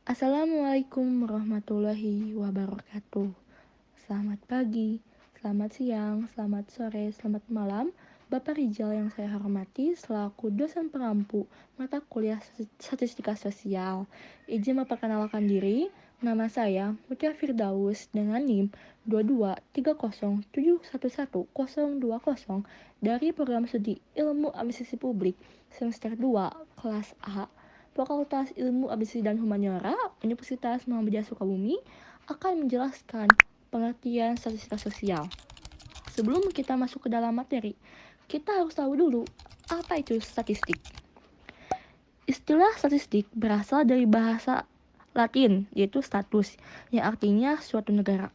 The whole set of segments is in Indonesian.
Assalamualaikum warahmatullahi wabarakatuh. Selamat pagi, selamat siang, selamat sore, selamat malam. Bapak Rijal yang saya hormati selaku dosen pengampu mata kuliah Statistika Sosial. Izin memperkenalkan diri, nama saya Mutia Firdaus dengan NIM 22307111020 dari program studi Ilmu Administrasi Publik semester 2 kelas A Fakultas Ilmu Administrasi dan Humaniora Universitas Muhammadiyah Sukabumi akan menjelaskan pengertian statistika sosial. Sebelum kita masuk ke dalam materi, kita harus tahu dulu apa itu statistik. Istilah statistik berasal dari bahasa Latin, yaitu status, yang artinya suatu negara.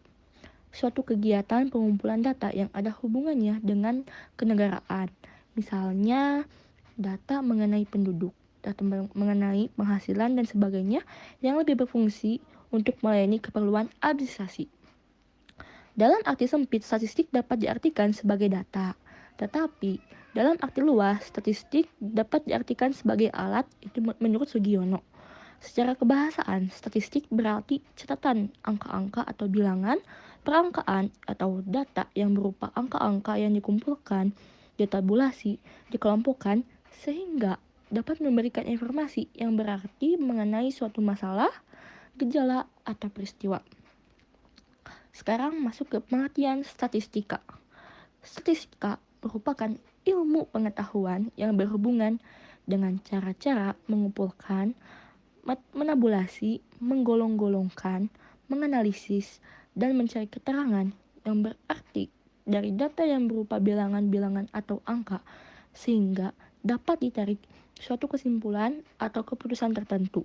Suatu kegiatan pengumpulan data yang ada hubungannya dengan kenegaraan. Misalnya, data mengenai penduduk, data mengenai penghasilan dan sebagainya yang lebih berfungsi untuk melayani keperluan administrasi. Dalam arti sempit, statistik dapat diartikan sebagai data. Tetapi, dalam arti luas, statistik dapat diartikan sebagai alat, itu menurut Sugiono. Secara kebahasaan, statistik berarti catatan angka-angka atau bilangan, perangkaan atau data yang berupa angka-angka yang dikumpulkan, ditabulasi, dikelompokkan, sehingga dapat memberikan informasi yang berarti mengenai suatu masalah, gejala, atau peristiwa. Sekarang masuk ke pengertian statistika. Statistika merupakan ilmu pengetahuan yang berhubungan dengan cara-cara mengumpulkan, menabulasi, menggolong-golongkan, menganalisis, dan mencari keterangan yang berarti dari data yang berupa bilangan-bilangan atau angka, sehingga dapat ditarik suatu kesimpulan atau keputusan tertentu.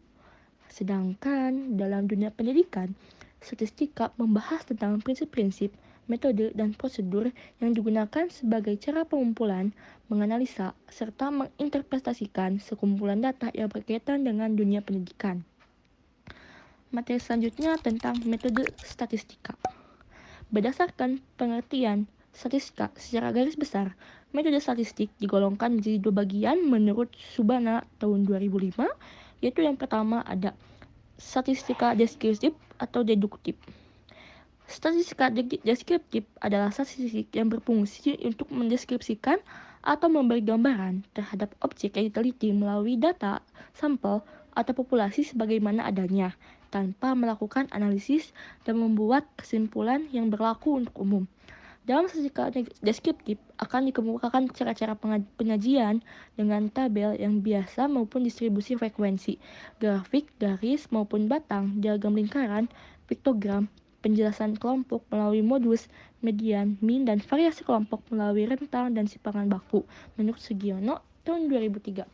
Sedangkan dalam dunia pendidikan, statistika membahas tentang prinsip-prinsip, metode, dan prosedur yang digunakan sebagai cara pengumpulan, menganalisa, serta menginterpretasikan sekumpulan data yang berkaitan dengan dunia pendidikan. Materi selanjutnya tentang metode statistika. Berdasarkan pengertian statistika secara garis besar, metode statistik digolongkan menjadi dua bagian menurut Subana tahun 2005, yaitu yang pertama ada statistika deskriptif atau deduktif. Statistika deskriptif adalah statistik yang berfungsi untuk mendeskripsikan atau memberi gambaran terhadap objek yang diteliti melalui data, sampel, atau populasi sebagaimana adanya, tanpa melakukan analisis dan membuat kesimpulan yang berlaku untuk umum. Dalam statistika deskriptif akan dikemukakan cara-cara penyajian dengan tabel yang biasa maupun distribusi frekuensi, grafik, garis maupun batang, diagram lingkaran, piktogram, penjelasan kelompok melalui modus, median, min, dan variasi kelompok melalui rentang dan simpangan baku, menurut Sugiono tahun 2003.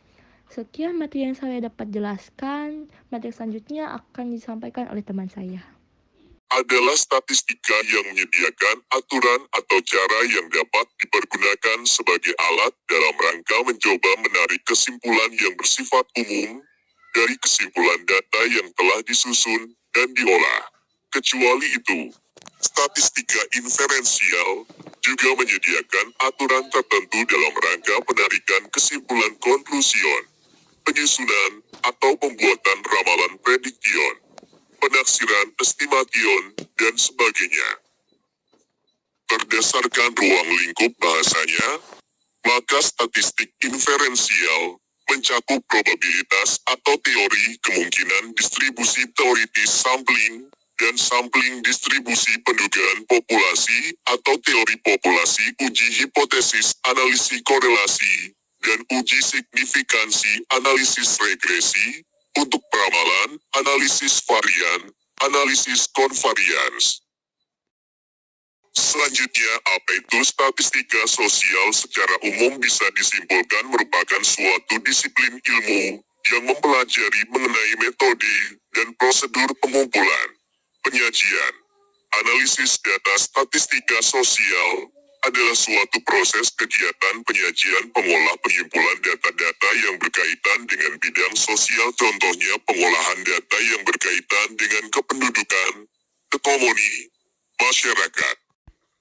Sekian materi yang saya dapat jelaskan. Materi selanjutnya akan disampaikan oleh teman saya. Adalah statistika yang menyediakan aturan atau cara yang dapat dipergunakan sebagai alat dalam rangka mencoba menarik kesimpulan yang bersifat umum dari kesimpulan data yang telah disusun dan diolah. Kecuali itu, statistika inferensial juga menyediakan aturan tertentu dalam rangka penarikan kesimpulan konklusion, penyusunan, atau pembuatan ramalan prediktion, penaksiran estimation, dan sebagainya. Berdasarkan ruang lingkup bahasanya, maka statistik inferensial mencakup probabilitas atau teori kemungkinan distribusi teoritis sampling dan sampling distribusi pendugaan populasi atau teori populasi uji hipotesis analisis korelasi dan uji signifikansi analisis regresi untuk peramalan, analisis varian, analisis konvarians. Selanjutnya, apa itu statistika sosial secara umum bisa disimpulkan merupakan suatu disiplin ilmu yang mempelajari mengenai metode dan prosedur pengumpulan, penyajian, analisis data. Statistika sosial adalah suatu proses kegiatan penyajian pengolah penyimpulan data-data yang berkaitan dengan bidang sosial, contohnya pengolahan data yang berkaitan dengan kependudukan, ekonomi, masyarakat.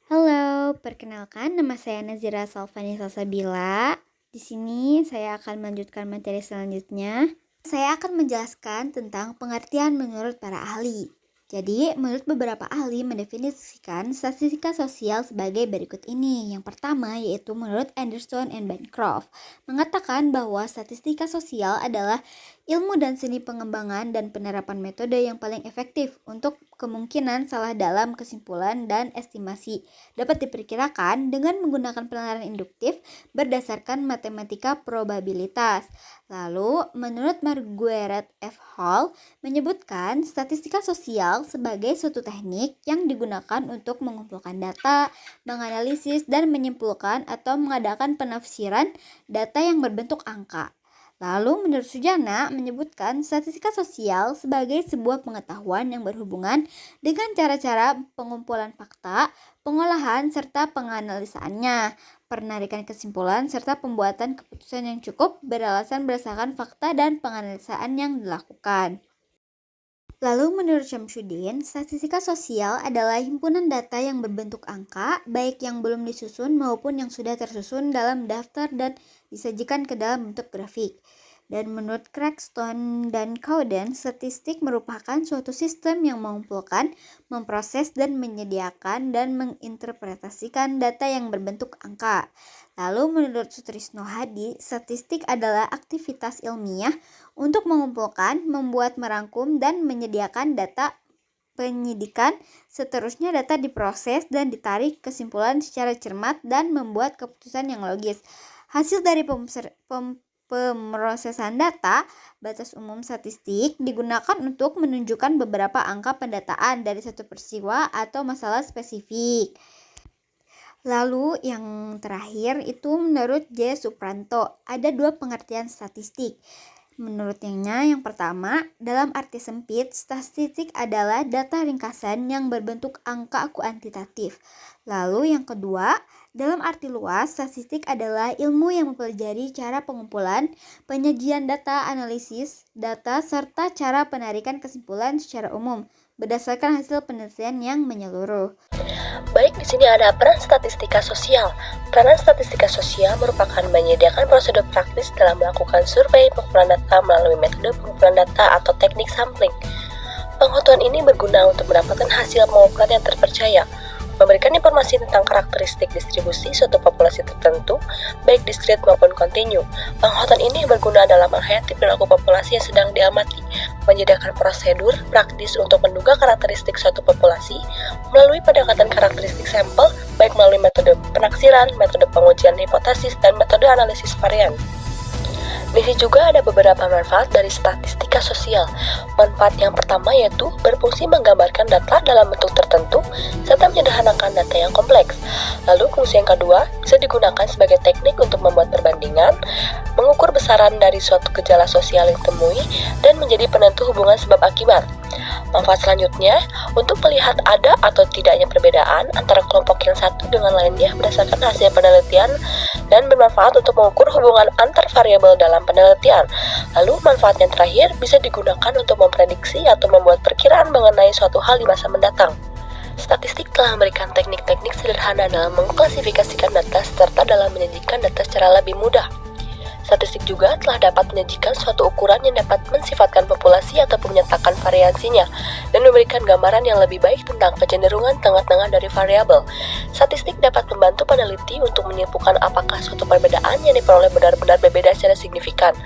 Halo, perkenalkan nama saya Nazira Salvani Salsabila. Di sini saya akan melanjutkan materi selanjutnya Saya akan menjelaskan tentang pengertian menurut para ahli. Jadi, menurut beberapa ahli mendefinisikan statistika sosial sebagai berikut ini. Yang pertama yaitu menurut Anderson and Bancroft, mengatakan bahwa statistika sosial adalah ilmu dan seni pengembangan dan penerapan metode yang paling efektif untuk kemungkinan salah dalam kesimpulan dan estimasi. Dapat diperkirakan dengan menggunakan penilaian induktif berdasarkan matematika probabilitas. Lalu, menurut Margaret F. Hall, menyebutkan statistika sosial sebagai suatu teknik yang digunakan untuk mengumpulkan data, menganalisis, dan menyimpulkan atau mengadakan penafsiran data yang berbentuk angka. Lalu menurut Sujana menyebutkan statistika sosial sebagai sebuah pengetahuan yang berhubungan dengan cara-cara pengumpulan fakta, pengolahan serta penganalisaannya, penarikan kesimpulan serta pembuatan keputusan yang cukup beralasan berdasarkan fakta dan penganalisaan yang dilakukan. Lalu menurut Syamsuddin, statistika sosial adalah himpunan data yang berbentuk angka, baik yang belum disusun maupun yang sudah tersusun dalam daftar dan disajikan ke dalam bentuk grafik. Dan menurut Craxton dan Cowden, statistik merupakan suatu sistem yang mengumpulkan, memproses, dan menyediakan dan menginterpretasikan data yang berbentuk angka. Lalu menurut Sutrisno Hadi, statistik adalah aktivitas ilmiah untuk mengumpulkan, membuat, merangkum, dan menyediakan data penyidikan. Seterusnya data diproses dan ditarik kesimpulan secara cermat dan membuat keputusan yang logis. Hasil dari pemrosesan data, batas umum statistik digunakan untuk menunjukkan beberapa angka pendataan dari satu peristiwa atau masalah spesifik. Lalu yang terakhir itu menurut J. Supranto, ada dua pengertian statistik. Menurutnya yang pertama, dalam arti sempit, statistik adalah data ringkasan yang berbentuk angka kuantitatif. Lalu yang kedua, dalam arti luas, statistik adalah ilmu yang mempelajari cara pengumpulan, penyajian data, analisis data, serta cara penarikan kesimpulan secara umum berdasarkan hasil penelitian yang menyeluruh. Baik, di sini ada peran statistika sosial. Peranan statistika sosial merupakan menyediakan prosedur praktis dalam melakukan survei pengumpulan data melalui metode pengumpulan data atau teknik sampling. Pengetahuan ini berguna untuk mendapatkan hasil pengumpulan yang terpercaya, memberikan informasi tentang karakteristik distribusi suatu populasi tertentu, baik diskrit maupun kontinu. Pengetahuan ini berguna dalam menghayati perilaku populasi yang sedang diamati, menyediakan prosedur praktis untuk menduga karakteristik suatu populasi melalui pendekatan karakteristik sampel, baik melalui metode penaksiran, metode pengujian hipotesis, dan metode analisis varian. Di sini juga ada beberapa manfaat dari statistika sosial. Manfaat yang pertama yaitu berfungsi menggambarkan data dalam bentuk tertentu serta menyederhanakan data yang kompleks. Lalu fungsi yang kedua bisa digunakan sebagai teknik untuk membuat perbandingan, mengukur besaran dari suatu gejala sosial yang ditemui, dan menjadi penentu hubungan sebab akibat. Manfaat selanjutnya, untuk melihat ada atau tidaknya perbedaan antara kelompok yang satu dengan lainnya berdasarkan hasil penelitian dan bermanfaat untuk mengukur hubungan antar variabel dalam penelitian. Lalu manfaat yang terakhir bisa digunakan untuk memprediksi atau membuat perkiraan mengenai suatu hal di masa mendatang. Statistik telah memberikan teknik-teknik sederhana dalam mengklasifikasikan data serta dalam menyajikan data secara lebih mudah. Statistik juga telah dapat menyajikan suatu ukuran yang dapat mensifatkan populasi ataupun menyatakan variansinya dan memberikan gambaran yang lebih baik tentang kecenderungan tengah-tengah dari variabel. Statistik dapat membantu peneliti untuk menyimpulkan apakah suatu perbedaan yang diperoleh benar-benar berbeda secara signifikan.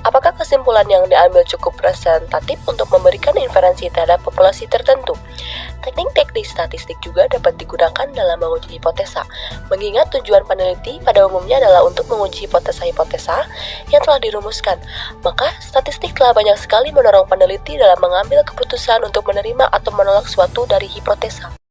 Apakah kesimpulan yang diambil cukup representatif untuk memberikan inferensi terhadap populasi tertentu. Teknik-teknik statistik juga dapat digunakan dalam menguji hipotesa, mengingat tujuan peneliti pada umumnya adalah untuk menguji hipotesa-hipotesa yang telah dirumuskan. Maka, statistik telah banyak sekali mendorong peneliti dalam mengambil keputusan untuk menerima atau menolak suatu dari hipotesa.